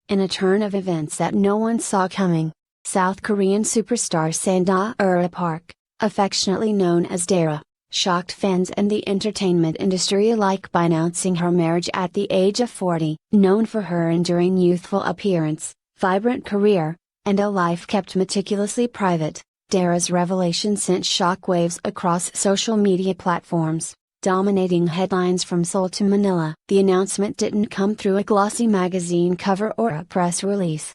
In a turn of events that no one saw coming, South Korean superstar Dara Park, affectionately known as Dara, shocked fans and the entertainment industry alike by announcing her marriage at the age of 40. Known for her enduring youthful appearance, vibrant career, and a life kept meticulously private, Dara's revelation sent shockwaves across social media platforms, dominating headlines from Seoul to Manila. The announcement didn't come through a glossy magazine cover or a press release.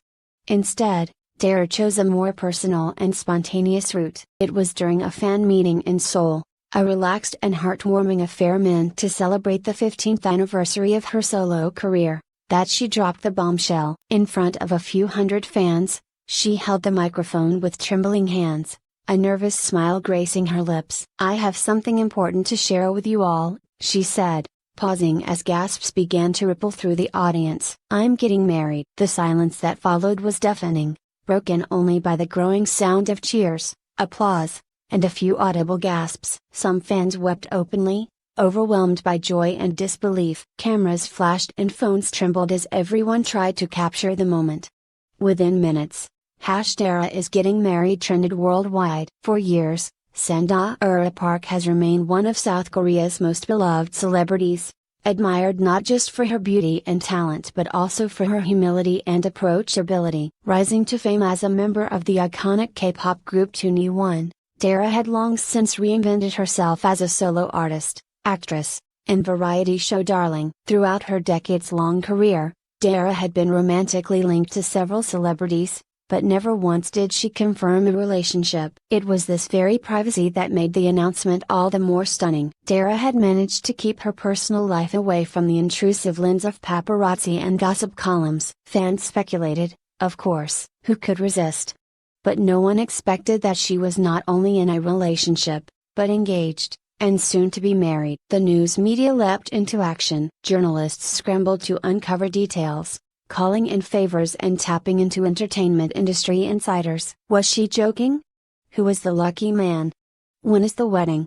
Instead, Dara chose a more personal and spontaneous route. It was during a fan meeting in Seoul, a relaxed and heartwarming affair meant to celebrate the 15th anniversary of her solo career, that she dropped the bombshell. In front of a few hundred fans, she held the microphone with trembling hands, a nervous smile gracing her lips. "I have something important to share with you all," she said, pausing as gasps began to ripple through the audience. "I'm getting married." The silence that followed was deafening, broken only by the growing sound of cheers, applause, and a few audible gasps. Some fans wept openly, overwhelmed by joy and disbelief. Cameras flashed and phones trembled as everyone tried to capture the moment. Within minutes, #Dara is getting married trended worldwide. For years, Dara Park has remained one of South Korea's most beloved celebrities, admired not just for her beauty and talent but also for her humility and approachability. Rising to fame as a member of the iconic K-pop group 2NE1, Dara had long since reinvented herself as a solo artist, actress, and variety show darling. Throughout her decades-long career, Dara had been romantically linked to several celebrities, but never once did she confirm a relationship. It was this very privacy that made the announcement all the more stunning. Dara had managed to keep her personal life away from the intrusive lens of paparazzi and gossip columns. Fans speculated, of course, who could resist? But no one expected that she was not only in a relationship, but engaged, and soon to be married. The news media leapt into action. Journalists scrambled to uncover details, calling in favors and tapping into entertainment industry insiders. Was she joking? Who was the lucky man? When is the wedding?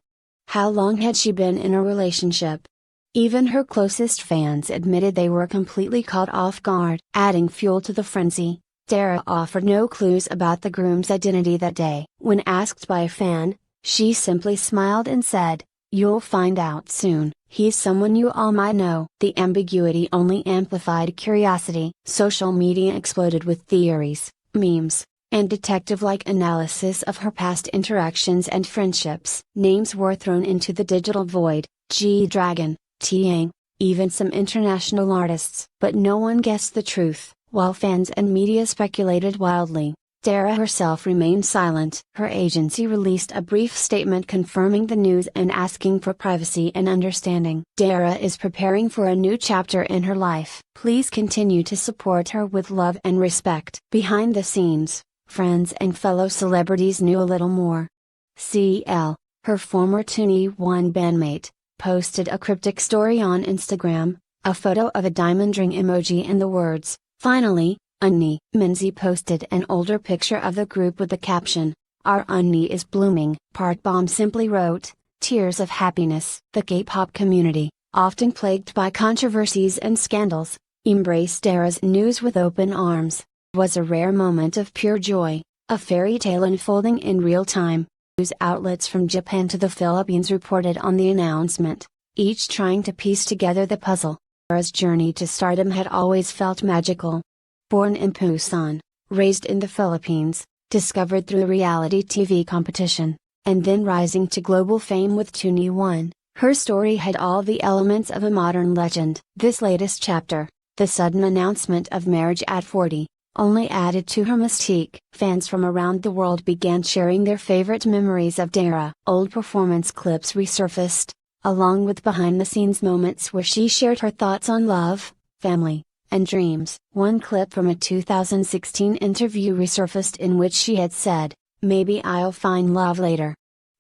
How long had she been in a relationship? Even her closest fans admitted they were completely caught off guard. Adding fuel to the frenzy, Dara offered no clues about the groom's identity that day. When asked by a fan, she simply smiled and said, "You'll find out soon. He's someone you all might know." The ambiguity only amplified curiosity. Social media exploded with theories, memes, and detective-like analysis of her past interactions and friendships. Names were thrown into the digital void: G-Dragon, T-Yang, even some international artists. But no one guessed the truth. While fans and media speculated wildly, Dara herself remained silent. Her agency released a brief statement confirming the news and asking for privacy and understanding. Dara is preparing for a new chapter in her life. Please continue to support her with love and respect. Behind the scenes, friends and fellow celebrities knew a little more. CL, her former 2NE1 bandmate, posted a cryptic story on Instagram, a photo of a diamond ring emoji and the words, "Finally, Unni." Minzy posted an older picture of the group with the caption, "Our Unni is blooming." Park Bomb simply wrote, "Tears of happiness." The K-pop community, often plagued by controversies and scandals, embraced Dara's news with open arms. It was a rare moment of pure joy, a fairy tale unfolding in real time. News outlets from Japan to the Philippines reported on the announcement, each trying to piece together the puzzle. Dara's journey to stardom had always felt magical. Born in Busan, raised in the Philippines, discovered through a reality TV competition, and then rising to global fame with 2NE1, her story had all the elements of a modern legend. This latest chapter, the sudden announcement of marriage at 40, only added to her mystique. Fans from around the world began sharing their favorite memories of Dara. Old performance clips resurfaced, along with behind-the-scenes moments where she shared her thoughts on love, family, and dreams. One clip from a 2016 interview resurfaced in which she had said, "Maybe I'll find love later.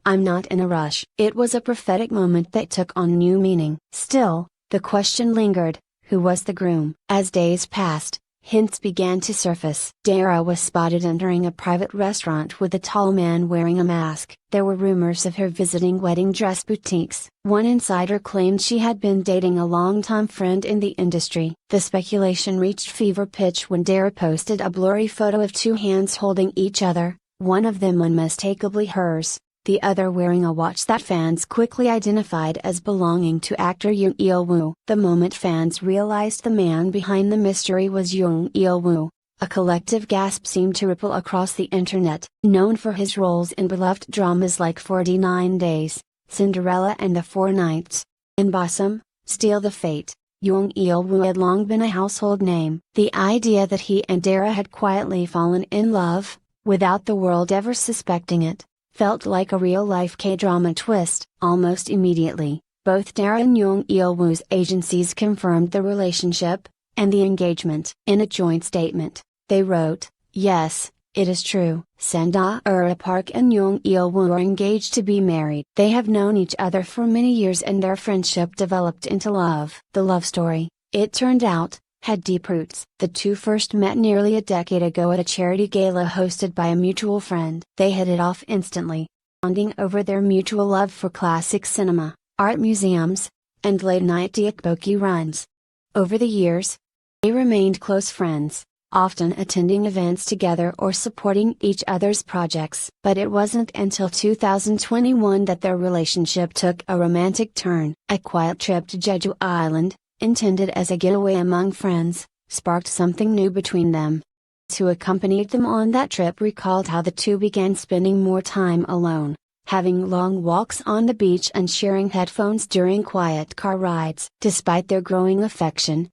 I'm not in a rush." It was a prophetic moment that took on new meaning. Still, the question lingered, who was the groom? As days passed, hints began to surface. Dara was spotted entering a private restaurant with a tall man wearing a mask. There were rumors of her visiting wedding dress boutiques. One insider claimed she had been dating a longtime friend in the industry. The speculation reached fever pitch when Dara posted a blurry photo of two hands holding each other, one of them unmistakably hers, the other wearing a watch that fans quickly identified as belonging to actor Yoon Il-woo. The moment fans realized the man behind the mystery was Yoon Il-woo, a collective gasp seemed to ripple across the internet. Known for his roles in beloved dramas like 49 Days, Cinderella and the Four Knights, and Blossom, Steal the Fate, Yoon Il-woo had long been a household name. The idea that he and Dara had quietly fallen in love, without the world ever suspecting it, felt like a real-life K-drama twist. Almost immediately, both Dara and Yoon Il-woo's agencies confirmed the relationship, and the engagement. In a joint statement, they wrote, "Yes, it is true. Dara Park and Yoon Il-woo are engaged to be married. They have known each other for many years and their friendship developed into love." The love story, it turned out, had deep roots. The two first met nearly a decade ago at a charity gala hosted by a mutual friend. They hit it off instantly, bonding over their mutual love for classic cinema, art museums, and late-night tteokbokki runs. Over the years, they remained close friends, often attending events together or supporting each other's projects. But it wasn't until 2021 that their relationship took a romantic turn. A quiet trip to Jeju Island, intended as a getaway among friends, sparked something new between them. Those who accompanied them on that trip recalled how the two began spending more time alone, having long walks on the beach and sharing headphones during quiet car rides. Despite their growing affection,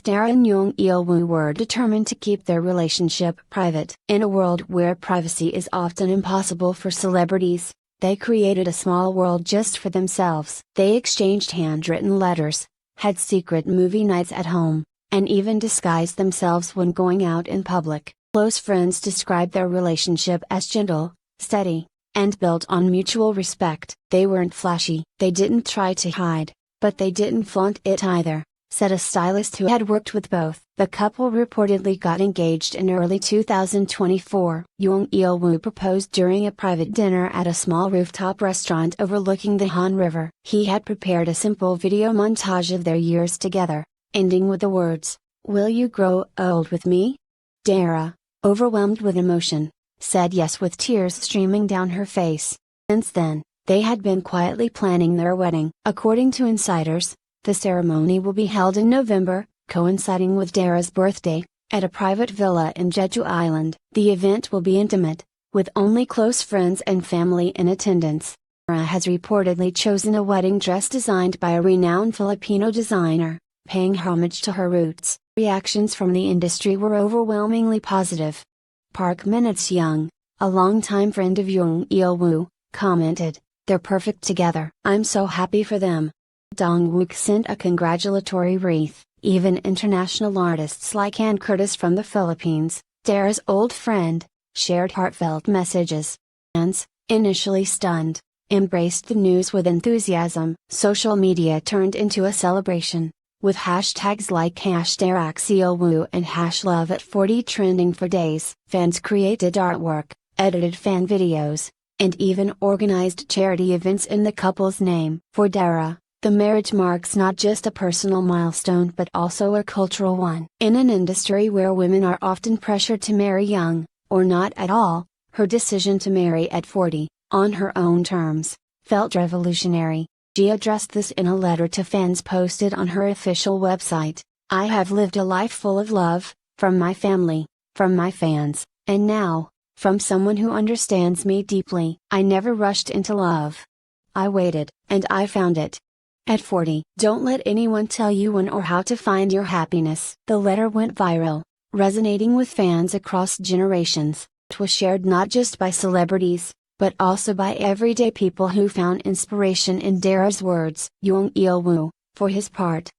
Dara and Yoon Il-woo were determined to keep their relationship private. In a world where privacy is often impossible for celebrities, they created a small world just for themselves. They exchanged handwritten letters, had secret movie nights at home, and even disguised themselves when going out in public. Close friends described their relationship as gentle, steady, and built on mutual respect. They weren't flashy. They didn't try to hide, but they didn't flaunt it either, said a stylist who had worked with both. The couple reportedly got engaged in early 2024. Yoon Il-woo proposed during a private dinner at a small rooftop restaurant overlooking the Han River. He had prepared a simple video montage of their years together, ending with the words, "Will you grow old with me?" Dara, overwhelmed with emotion, said yes with tears streaming down her face. Since then, they had been quietly planning their wedding. According to insiders, the ceremony will be held in November, coinciding with Dara's birthday, at a private villa in Jeju Island. The event will be intimate, with only close friends and family in attendance. Dara has reportedly chosen a wedding dress designed by a renowned Filipino designer, paying homage to her roots. Reactions from the industry were overwhelmingly positive. Park Min-young, a longtime friend of Yoon Il-woo, commented, "They're perfect together. I'm so happy for them." Dong-wook sent a congratulatory wreath. Even international artists like Ann Curtis from the Philippines, Dara's old friend, shared heartfelt messages. Fans, initially stunned, embraced the news with enthusiasm. Social media turned into a celebration, with hashtags like #DaraXILWoo and #LoveAt40 trending for days. Fans created artwork, edited fan videos, and even organized charity events in the couple's name. For Dara, the marriage marks not just a personal milestone but also a cultural one. In an industry where women are often pressured to marry young, or not at all, her decision to marry at 40, on her own terms, felt revolutionary. She addressed this in a letter to fans posted on her official website. "I have lived a life full of love, from my family, from my fans, and now, from someone who understands me deeply. I never rushed into love. I waited, and I found it. At 40, don't let anyone tell you when or how to find your happiness." The letter went viral, resonating with fans across generations. It was shared not just by celebrities, but also by everyday people who found inspiration in Dara's words. Yoon Il-woo, for his part,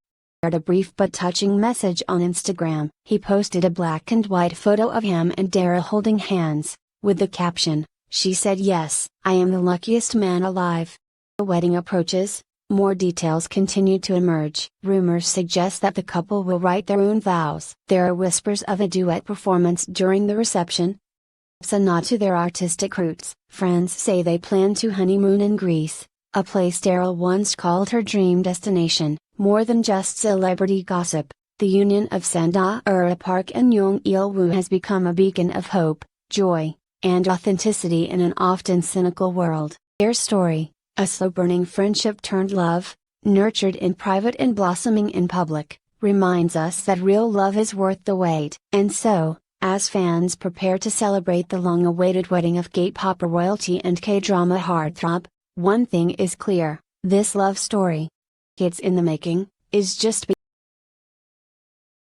shared a brief but touching message on Instagram. He posted a black and white photo of him and Dara holding hands, with the caption, "She said yes. I am the luckiest man alive." The wedding approaches, more details continue to emerge. Rumors suggest that the couple will write their own vows. There are whispers of a duet performance during the reception. A nod to their artistic roots. Friends say they plan to honeymoon in Greece, a place Dara once called her dream destination. More than just celebrity gossip, the union of Dara Park and Young Il-woo has become a beacon of hope, joy, and authenticity in an often cynical world. Their story, a slow-burning friendship turned love, nurtured in private and blossoming in public, reminds us that real love is worth the wait. And so, as fans prepare to celebrate the long-awaited wedding of K-pop royalty and K-drama heartthrob, one thing is clear: this love story, it's in the making, is just